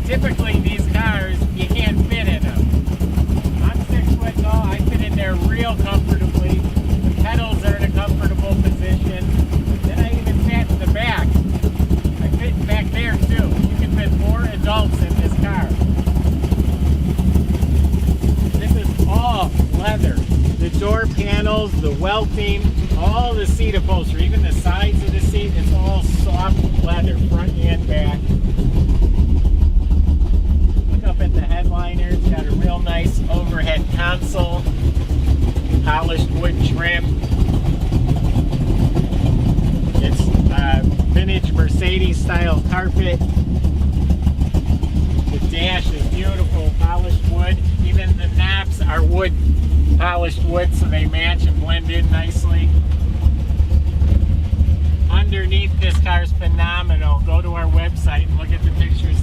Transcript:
typically these cars, you can't fit in them. I'm 6 foot tall, I fit in there real comfortably. The pedals are in a comfortable position. Then I even sat in the back. I fit back there too. You can fit 4 adults in this car. This is all leather. The door panels, the welting, all the seat upholstery, even the sides of the seat, it's all soft leather, front and back. Look up at the headliner, it's got a real nice overhead console, polished wood trim. It's vintage Mercedes style carpet. The dash is beautiful, polished wood. Even the knobs are wood, polished wood, so they match and blend in nicely. Underneath, this car is phenomenal. Go to our website and look at the pictures